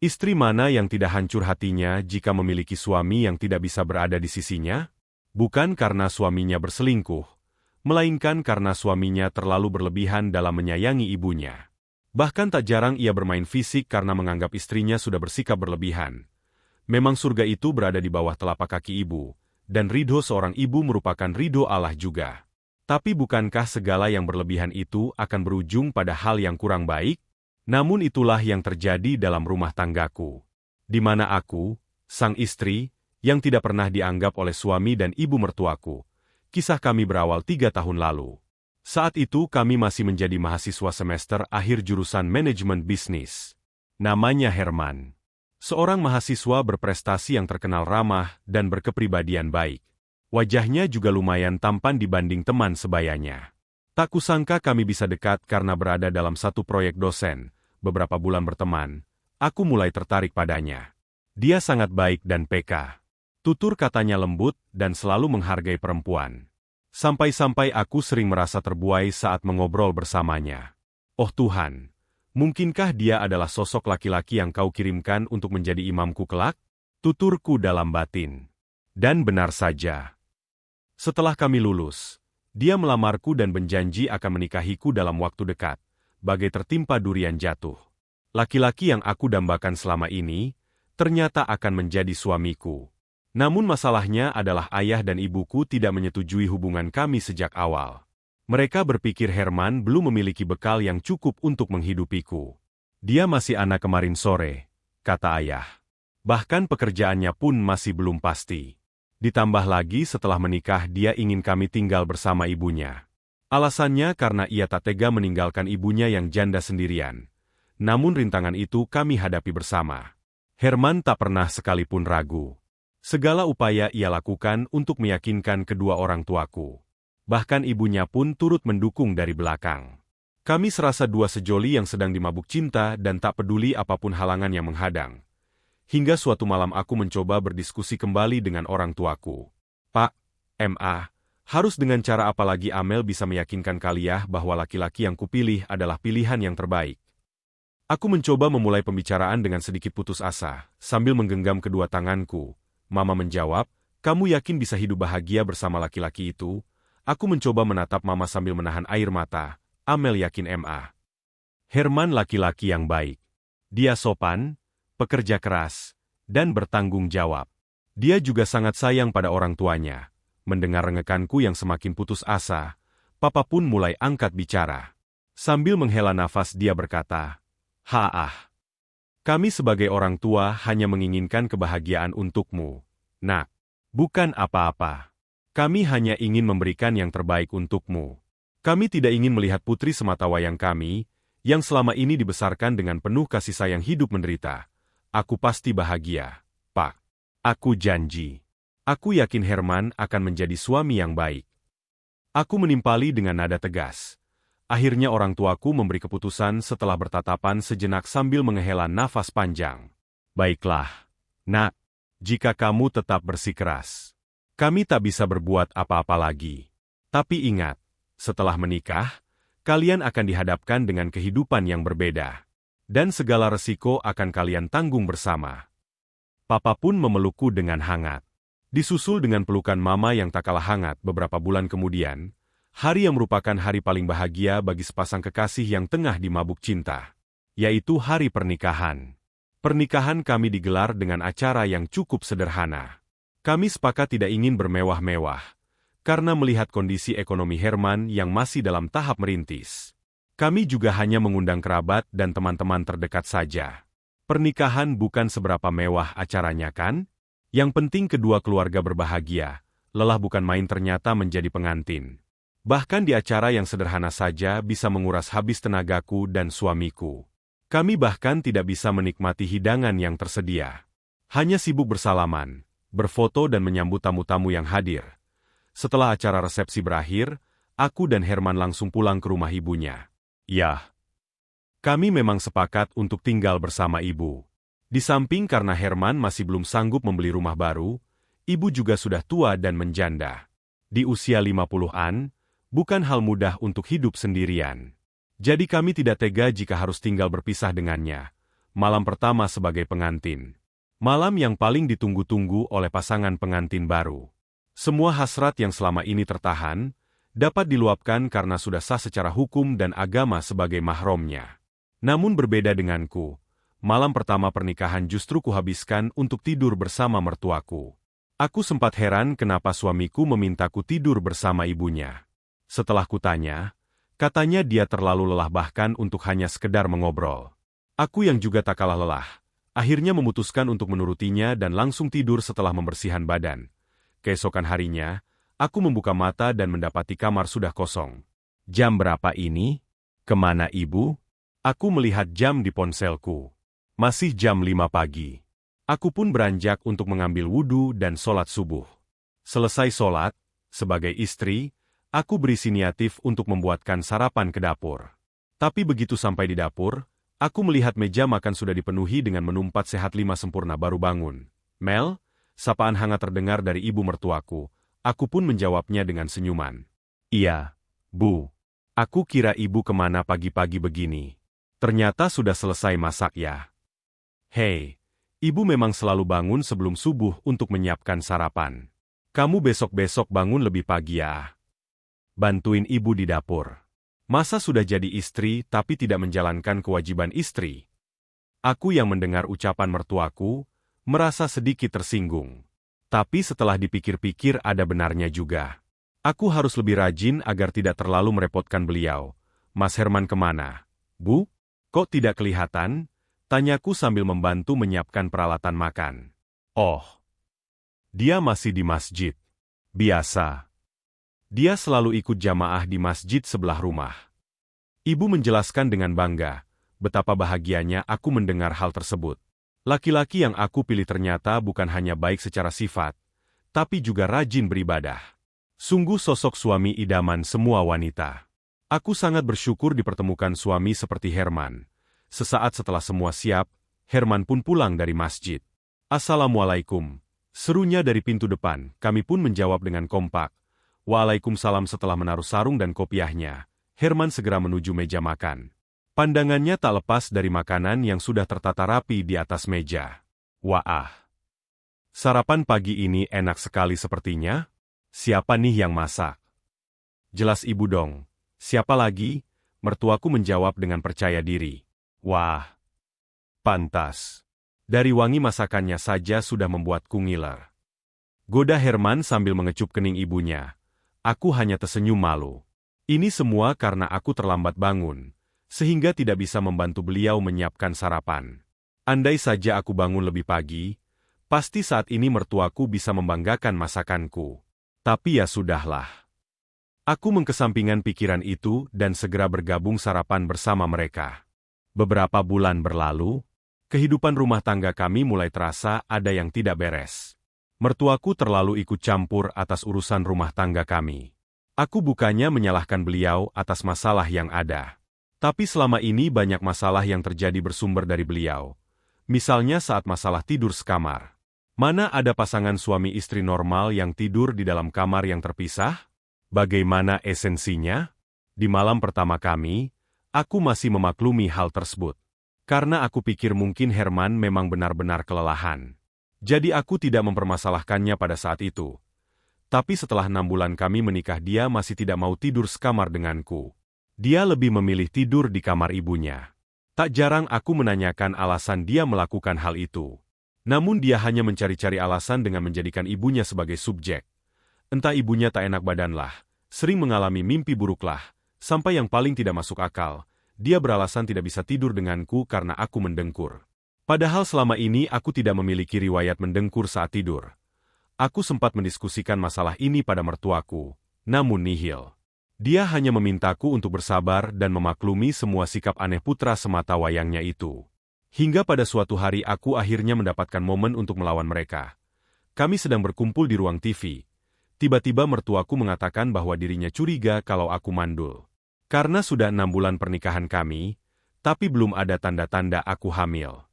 Istri mana yang tidak hancur hatinya jika memiliki suami yang tidak bisa berada di sisinya? Bukan karena suaminya berselingkuh, melainkan karena suaminya terlalu berlebihan dalam menyayangi ibunya. Bahkan tak jarang ia bermain fisik karena menganggap istrinya sudah bersikap berlebihan. Memang surga itu berada di bawah telapak kaki ibu, dan ridho seorang ibu merupakan ridho Allah juga. Tapi bukankah segala yang berlebihan itu akan berujung pada hal yang kurang baik? Namun itulah yang terjadi dalam rumah tanggaku, di mana aku, sang istri, yang tidak pernah dianggap oleh suami dan ibu mertuaku. Kisah kami berawal 3 tahun lalu. Saat itu kami masih menjadi mahasiswa semester akhir jurusan manajemen bisnis. Namanya Herman. Seorang mahasiswa berprestasi yang terkenal ramah dan berkepribadian baik. Wajahnya juga lumayan tampan dibanding teman sebayanya. Tak kusangka kami bisa dekat karena berada dalam satu proyek dosen. Beberapa bulan berteman, aku mulai tertarik padanya. Dia sangat baik dan peka. Tutur katanya lembut dan selalu menghargai perempuan. Sampai-sampai aku sering merasa terbuai saat mengobrol bersamanya. Oh Tuhan, mungkinkah dia adalah sosok laki-laki yang kau kirimkan untuk menjadi imamku kelak? Tuturku dalam batin. Dan benar saja. Setelah kami lulus, dia melamarku dan berjanji akan menikahiku dalam waktu dekat. Bagai tertimpa durian jatuh. Laki-laki yang aku dambakan selama ini, ternyata akan menjadi suamiku. Namun masalahnya adalah ayah dan ibuku tidak menyetujui hubungan kami sejak awal. Mereka berpikir Herman belum memiliki bekal yang cukup untuk menghidupiku. Dia masih anak kemarin sore, kata ayah. Bahkan pekerjaannya pun masih belum pasti. Ditambah lagi setelah menikah dia ingin kami tinggal bersama ibunya. Alasannya karena ia tak tega meninggalkan ibunya yang janda sendirian. Namun rintangan itu kami hadapi bersama. Herman tak pernah sekalipun ragu. Segala upaya ia lakukan untuk meyakinkan kedua orang tuaku. Bahkan ibunya pun turut mendukung dari belakang. Kami serasa dua sejoli yang sedang dimabuk cinta dan tak peduli apapun halangan yang menghadang. Hingga suatu malam aku mencoba berdiskusi kembali dengan orang tuaku. Pak, Ma, harus dengan cara apa lagi Amel bisa meyakinkan kalian bahwa laki-laki yang kupilih adalah pilihan yang terbaik? Aku mencoba memulai pembicaraan dengan sedikit putus asa, sambil menggenggam kedua tanganku. Mama menjawab, kamu yakin bisa hidup bahagia bersama laki-laki itu? Aku mencoba menatap Mama sambil menahan air mata. Amel yakin Ma. Herman laki-laki yang baik. Dia sopan, pekerja keras, dan bertanggung jawab. Dia juga sangat sayang pada orang tuanya. Mendengar rengekanku yang semakin putus asa, Papa pun mulai angkat bicara. Sambil menghela nafas dia berkata, kami sebagai orang tua hanya menginginkan kebahagiaan untukmu, Nak. Bukan apa-apa. Kami hanya ingin memberikan yang terbaik untukmu. Kami tidak ingin melihat putri sematawayang kami, yang selama ini dibesarkan dengan penuh kasih sayang hidup menderita. Aku pasti bahagia, Pak. Aku janji. Aku yakin Herman akan menjadi suami yang baik. Aku menimpali dengan nada tegas. Akhirnya orang tuaku memberi keputusan setelah bertatapan sejenak sambil menghela nafas panjang. Baiklah, Nak. Jika kamu tetap bersikeras, kami tak bisa berbuat apa-apa lagi. Tapi ingat, setelah menikah, kalian akan dihadapkan dengan kehidupan yang berbeda. Dan segala resiko akan kalian tanggung bersama. Papa pun memelukku dengan hangat. Disusul dengan pelukan Mama yang tak kalah hangat beberapa bulan kemudian, hari yang merupakan hari paling bahagia bagi sepasang kekasih yang tengah dimabuk cinta, yaitu hari pernikahan. Pernikahan kami digelar dengan acara yang cukup sederhana. Kami sepakat tidak ingin bermewah-mewah, karena melihat kondisi ekonomi Herman yang masih dalam tahap merintis. Kami juga hanya mengundang kerabat dan teman-teman terdekat saja. Pernikahan bukan seberapa mewah acaranya kan? Yang penting kedua keluarga berbahagia, lelah bukan main ternyata menjadi pengantin. Bahkan di acara yang sederhana saja bisa menguras habis tenagaku dan suamiku. Kami bahkan tidak bisa menikmati hidangan yang tersedia. Hanya sibuk bersalaman, berfoto dan menyambut tamu-tamu yang hadir. Setelah acara resepsi berakhir, aku dan Herman langsung pulang ke rumah ibunya. Ya, kami memang sepakat untuk tinggal bersama ibu. Di samping karena Herman masih belum sanggup membeli rumah baru, ibu juga sudah tua dan menjanda. Di usia 50-an, bukan hal mudah untuk hidup sendirian. Jadi kami tidak tega jika harus tinggal berpisah dengannya. malam pertama sebagai pengantin. Malam yang paling ditunggu-tunggu oleh pasangan pengantin baru. Semua hasrat yang selama ini tertahan, dapat diluapkan karena sudah sah secara hukum dan agama sebagai mahramnya. Namun berbeda denganku, malam pertama pernikahan justru kuhabiskan untuk tidur bersama mertuaku. Aku sempat heran kenapa suamiku memintaku tidur bersama ibunya. Setelah kutanya, katanya dia terlalu lelah bahkan untuk hanya sekedar mengobrol. Aku yang juga tak kalah lelah, akhirnya memutuskan untuk menurutinya dan langsung tidur setelah membersihkan badan. Keesokan harinya, aku membuka mata dan mendapati kamar sudah kosong. Jam berapa ini? Kemana ibu? Aku melihat jam di ponselku. Masih jam 5 pagi. Aku pun beranjak untuk mengambil wudhu dan sholat subuh. Selesai sholat, sebagai istri, aku berinisiatif untuk membuatkan sarapan ke dapur. Tapi begitu sampai di dapur, aku melihat meja makan sudah dipenuhi dengan menu 4 sehat 5 sempurna baru bangun. Mel, sapaan hangat terdengar dari ibu mertuaku. Aku pun menjawabnya dengan senyuman. Iya, Bu. Aku kira ibu kemana pagi-pagi begini. Ternyata sudah selesai masak ya. Hei, ibu memang selalu bangun sebelum subuh untuk menyiapkan sarapan. Kamu besok-besok bangun lebih pagi ya. Bantuin ibu di dapur. Masa sudah jadi istri tapi tidak menjalankan kewajiban istri? Aku yang mendengar ucapan mertuaku, merasa sedikit tersinggung. Tapi setelah dipikir-pikir ada benarnya juga. Aku harus lebih rajin agar tidak terlalu merepotkan beliau. Mas Herman kemana? Bu, kok tidak kelihatan? Tanyaku sambil membantu menyiapkan peralatan makan. Oh, dia masih di masjid. Biasa. Dia selalu ikut jamaah di masjid sebelah rumah. Ibu menjelaskan dengan bangga, betapa bahagianya aku mendengar hal tersebut. Laki-laki yang aku pilih ternyata bukan hanya baik secara sifat, tapi juga rajin beribadah. Sungguh sosok suami idaman semua wanita. Aku sangat bersyukur dipertemukan suami seperti Herman. Sesaat setelah semua siap, Herman pun pulang dari masjid. Assalamualaikum, serunya dari pintu depan. Kami pun menjawab dengan kompak. Waalaikumsalam. Setelah menaruh sarung dan kopiahnya, Herman segera menuju meja makan. Pandangannya tak lepas dari makanan yang sudah tertata rapi di atas meja. Wah, sarapan pagi ini enak sekali sepertinya. Siapa nih yang masak? Jelas ibu dong. Siapa lagi? Mertuaku menjawab dengan percaya diri. Wah, pantas. Dari wangi masakannya saja sudah membuatku ngiler. Goda Herman sambil mengecup kening ibunya. Aku hanya tersenyum malu. Ini semua karena aku terlambat bangun, sehingga tidak bisa membantu beliau menyiapkan sarapan. Andai saja aku bangun lebih pagi, pasti saat ini mertuaku bisa membanggakan masakanku. Tapi ya sudahlah. Aku mengkesampingkan pikiran itu dan segera bergabung sarapan bersama mereka. Beberapa bulan berlalu, kehidupan rumah tangga kami mulai terasa ada yang tidak beres. Mertuaku terlalu ikut campur atas urusan rumah tangga kami. Aku bukannya menyalahkan beliau atas masalah yang ada. Tapi selama ini banyak masalah yang terjadi bersumber dari beliau. Misalnya saat masalah tidur sekamar. Mana ada pasangan suami istri normal yang tidur di dalam kamar yang terpisah? Bagaimana esensinya? Di malam pertama kami, aku masih memaklumi hal tersebut. Karena aku pikir mungkin Herman memang benar-benar kelelahan. Jadi aku tidak mempermasalahkannya pada saat itu. Tapi setelah 6 bulan kami menikah dia masih tidak mau tidur sekamar denganku. Dia lebih memilih tidur di kamar ibunya. Tak jarang aku menanyakan alasan dia melakukan hal itu. Namun dia hanya mencari-cari alasan dengan menjadikan ibunya sebagai subjek. Entah ibunya tak enak badanlah, sering mengalami mimpi buruklah. Sampai yang paling tidak masuk akal, dia beralasan tidak bisa tidur denganku karena aku mendengkur. Padahal selama ini aku tidak memiliki riwayat mendengkur saat tidur. Aku sempat mendiskusikan masalah ini pada mertuaku, namun nihil. Dia hanya memintaku untuk bersabar dan memaklumi semua sikap aneh putra semata wayangnya itu. Hingga pada suatu hari aku akhirnya mendapatkan momen untuk melawan mereka. Kami sedang berkumpul di ruang TV. Tiba-tiba mertuaku mengatakan bahwa dirinya curiga kalau aku mandul. Karena sudah 6 bulan pernikahan kami, tapi belum ada tanda-tanda aku hamil.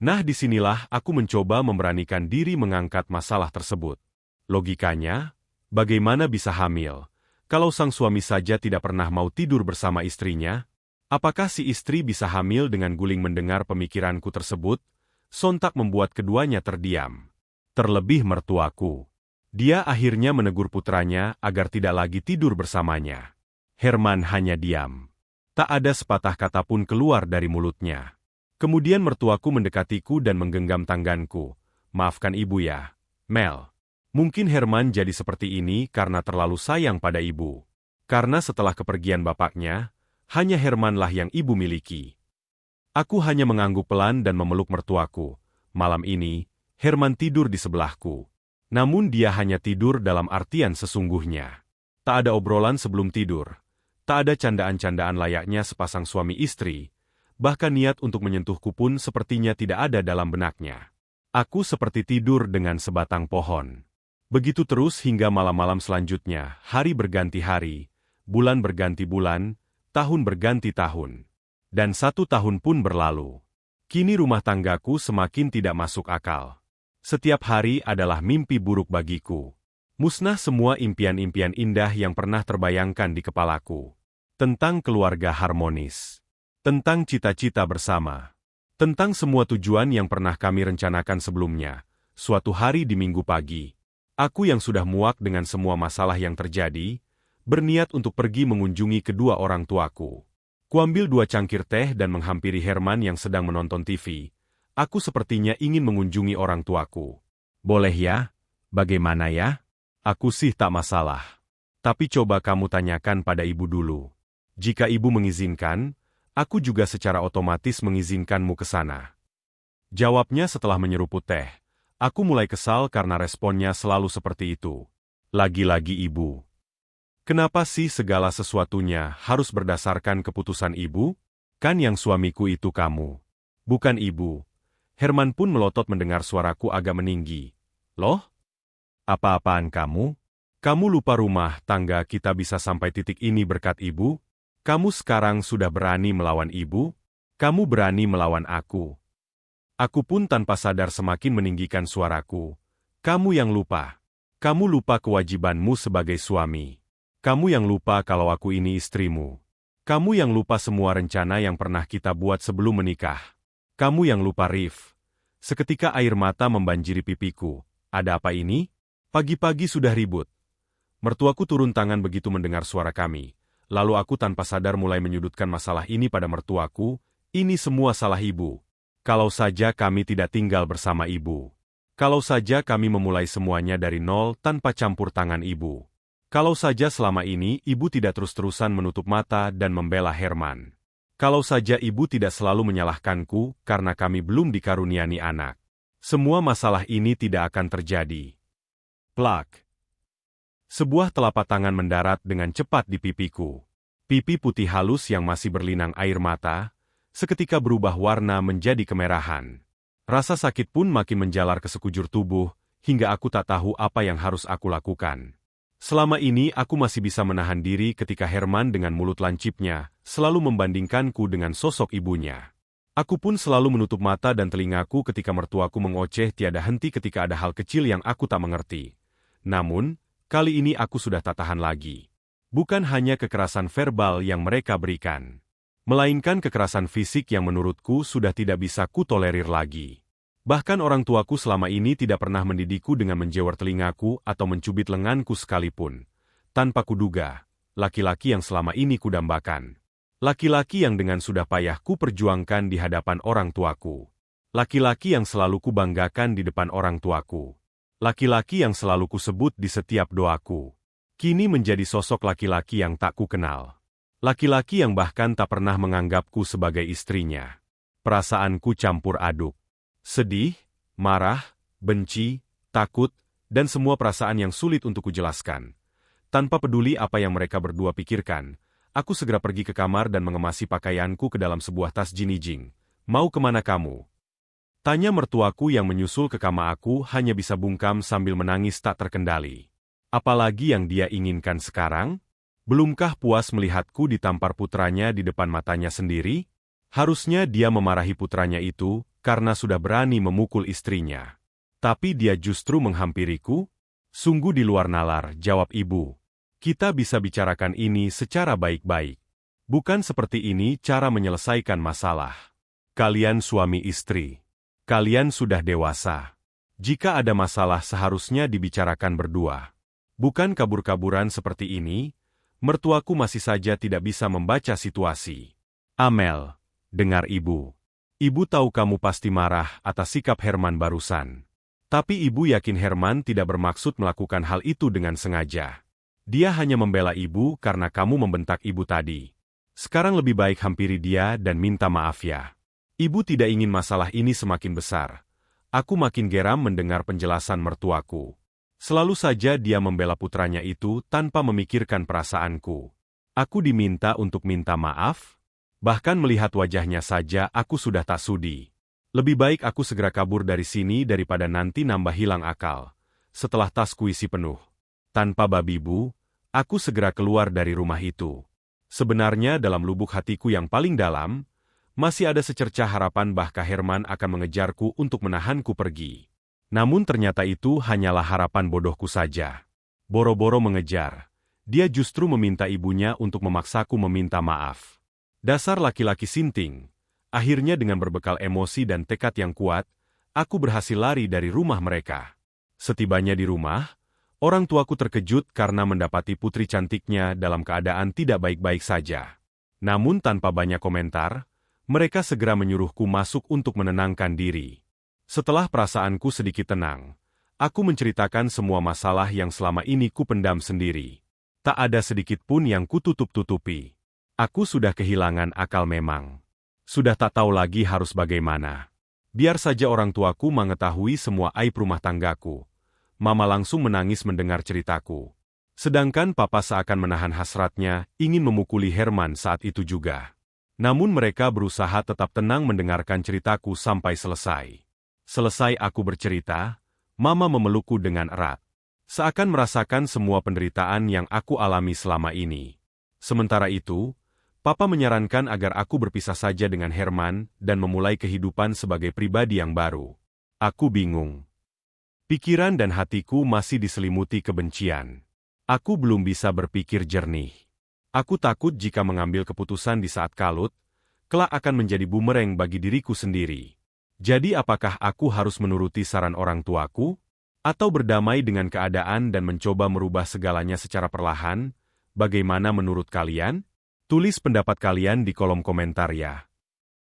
Nah disinilah aku mencoba memberanikan diri mengangkat masalah tersebut. Logikanya, bagaimana bisa hamil, kalau sang suami saja tidak pernah mau tidur bersama istrinya? Apakah si istri bisa hamil dengan guling mendengar pemikiranku tersebut? Sontak membuat keduanya terdiam. Terlebih mertuaku. Dia akhirnya menegur putranya agar tidak lagi tidur bersamanya. Herman hanya diam. Tak ada sepatah kata pun keluar dari mulutnya. Kemudian mertuaku mendekatiku dan menggenggam tanganku. Maafkan ibu ya, Mel. Mungkin Herman jadi seperti ini karena terlalu sayang pada ibu. Karena setelah kepergian bapaknya, hanya Hermanlah yang ibu miliki. Aku hanya mengangguk pelan dan memeluk mertuaku. Malam ini, Herman tidur di sebelahku. Namun dia hanya tidur dalam artian sesungguhnya. Tak ada obrolan sebelum tidur. Tak ada candaan-candaan layaknya sepasang suami istri. Bahkan niat untuk menyentuhku pun sepertinya tidak ada dalam benaknya. Aku seperti tidur dengan sebatang pohon. Begitu terus hingga malam-malam selanjutnya, hari berganti hari, bulan berganti bulan, tahun berganti tahun. Dan 1 tahun pun berlalu. Kini rumah tanggaku semakin tidak masuk akal. Setiap hari adalah mimpi buruk bagiku. Musnah semua impian-impian indah yang pernah terbayangkan di kepalaku. Tentang keluarga harmonis. Tentang cita-cita bersama. Tentang semua tujuan yang pernah kami rencanakan sebelumnya. Suatu hari di minggu pagi, aku yang sudah muak dengan semua masalah yang terjadi, berniat untuk pergi mengunjungi kedua orang tuaku. Kuambil 2 cangkir teh dan menghampiri Herman yang sedang menonton TV. Aku sepertinya ingin mengunjungi orang tuaku. Boleh ya? Bagaimana ya? Aku sih tak masalah. Tapi coba kamu tanyakan pada ibu dulu. Jika ibu mengizinkan, aku juga secara otomatis mengizinkanmu ke sana. Jawabnya setelah menyeruput teh. Aku mulai kesal karena responnya selalu seperti itu. Lagi-lagi ibu. Kenapa sih segala sesuatunya harus berdasarkan keputusan ibu? Kan yang suamiku itu kamu. Bukan ibu. Herman pun melotot mendengar suaraku agak meninggi. Loh? Apa-apaan kamu? Kamu lupa rumah tangga kita bisa sampai titik ini berkat ibu? Kamu sekarang sudah berani melawan ibu? Kamu berani melawan aku? Aku pun tanpa sadar semakin meninggikan suaraku. Kamu yang lupa. Kamu lupa kewajibanmu sebagai suami. Kamu yang lupa kalau aku ini istrimu. Kamu yang lupa semua rencana yang pernah kita buat sebelum menikah. Kamu yang lupa Rif. Seketika air mata membanjiri pipiku. Ada apa ini? Pagi-pagi sudah ribut. Mertuaku turun tangan begitu mendengar suara kami. Lalu aku tanpa sadar mulai menyudutkan masalah ini pada mertuaku. Ini semua salah ibu. Kalau saja kami tidak tinggal bersama ibu. Kalau saja kami memulai semuanya dari nol tanpa campur tangan ibu. Kalau saja selama ini ibu tidak terus-terusan menutup mata dan membela Herman. Kalau saja ibu tidak selalu menyalahkanku karena kami belum dikaruniai anak. Semua masalah ini tidak akan terjadi. Plak. Sebuah telapak tangan mendarat dengan cepat di pipiku. Pipi putih halus yang masih berlinang air mata, seketika berubah warna menjadi kemerahan. Rasa sakit pun makin menjalar ke sekujur tubuh, hingga aku tak tahu apa yang harus aku lakukan. Selama ini aku masih bisa menahan diri ketika Herman dengan mulut lancipnya selalu membandingkanku dengan sosok ibunya. Aku pun selalu menutup mata dan telingaku ketika mertuaku mengoceh tiada henti ketika ada hal kecil yang aku tak mengerti. Namun, kali ini aku sudah tak tahan lagi. Bukan hanya kekerasan verbal yang mereka berikan, melainkan kekerasan fisik yang menurutku sudah tidak bisa kutolerir lagi. Bahkan orang tuaku selama ini tidak pernah mendidikku dengan menjewer telingaku atau mencubit lenganku sekalipun. Tanpa kuduga, laki-laki yang selama ini kudambakan. Laki-laki yang dengan sudah payah ku perjuangkan di hadapan orang tuaku. Laki-laki yang selalu kubanggakan di depan orang tuaku. Laki-laki yang selalu kusebut di setiap doaku. Kini menjadi sosok laki-laki yang tak kukenal. Laki-laki yang bahkan tak pernah menganggapku sebagai istrinya. Perasaanku campur aduk. Sedih, marah, benci, takut, dan semua perasaan yang sulit untuk kujelaskan. Tanpa peduli apa yang mereka berdua pikirkan, aku segera pergi ke kamar dan mengemasi pakaianku ke dalam sebuah tas jinijing. Mau kemana kamu? Tanya mertuaku yang menyusul ke kamar aku hanya bisa bungkam sambil menangis tak terkendali. Apalagi yang dia inginkan sekarang? Belumkah puas melihatku ditampar putranya di depan matanya sendiri? Harusnya dia memarahi putranya itu, karena sudah berani memukul istrinya. Tapi dia justru menghampiriku? Sungguh di luar nalar, jawab ibu. Kita bisa bicarakan ini secara baik-baik. Bukan seperti ini cara menyelesaikan masalah. Kalian suami istri. Kalian sudah dewasa. Jika ada masalah seharusnya dibicarakan berdua. Bukan kabur-kaburan seperti ini, mertuaku masih saja tidak bisa membaca situasi. Amel, dengar ibu. Ibu tahu kamu pasti marah atas sikap Herman barusan. Tapi ibu yakin Herman tidak bermaksud melakukan hal itu dengan sengaja. Dia hanya membela ibu karena kamu membentak ibu tadi. Sekarang lebih baik hampiri dia dan minta maaf ya. Ibu tidak ingin masalah ini semakin besar. Aku makin geram mendengar penjelasan mertuaku. Selalu saja dia membela putranya itu tanpa memikirkan perasaanku. Aku diminta untuk minta maaf? Bahkan melihat wajahnya saja aku sudah tak sudi. Lebih baik aku segera kabur dari sini daripada nanti nambah hilang akal. Setelah tasku isi penuh. Tanpa babi bu, aku segera keluar dari rumah itu. Sebenarnya dalam lubuk hatiku yang paling dalam, masih ada secercah harapan bahwa Herman akan mengejarku untuk menahanku pergi. Namun ternyata itu hanyalah harapan bodohku saja. Boro-boro mengejar, dia justru meminta ibunya untuk memaksaku meminta maaf. Dasar laki-laki sinting. Akhirnya dengan berbekal emosi dan tekad yang kuat, aku berhasil lari dari rumah mereka. Setibanya di rumah, orang tuaku terkejut karena mendapati putri cantiknya dalam keadaan tidak baik-baik saja. Namun tanpa banyak komentar, mereka segera menyuruhku masuk untuk menenangkan diri. Setelah perasaanku sedikit tenang, aku menceritakan semua masalah yang selama ini kupendam sendiri. Tak ada sedikit pun yang kututup-tutupi. Aku sudah kehilangan akal memang. Sudah tak tahu lagi harus bagaimana. Biar saja orang tuaku mengetahui semua aib rumah tanggaku. Mama langsung menangis mendengar ceritaku. Sedangkan papa seakan menahan hasratnya, ingin memukuli Herman saat itu juga. Namun mereka berusaha tetap tenang mendengarkan ceritaku sampai selesai. Selesai aku bercerita, Mama memelukku dengan erat. Seakan merasakan semua penderitaan yang aku alami selama ini. Sementara itu, Papa menyarankan agar aku berpisah saja dengan Herman dan memulai kehidupan sebagai pribadi yang baru. Aku bingung. Pikiran dan hatiku masih diselimuti kebencian. Aku belum bisa berpikir jernih. Aku takut jika mengambil keputusan di saat kalut, kelak akan menjadi bumerang bagi diriku sendiri. Jadi apakah aku harus menuruti saran orang tuaku? Atau berdamai dengan keadaan dan mencoba merubah segalanya secara perlahan? Bagaimana menurut kalian? Tulis pendapat kalian di kolom komentar ya.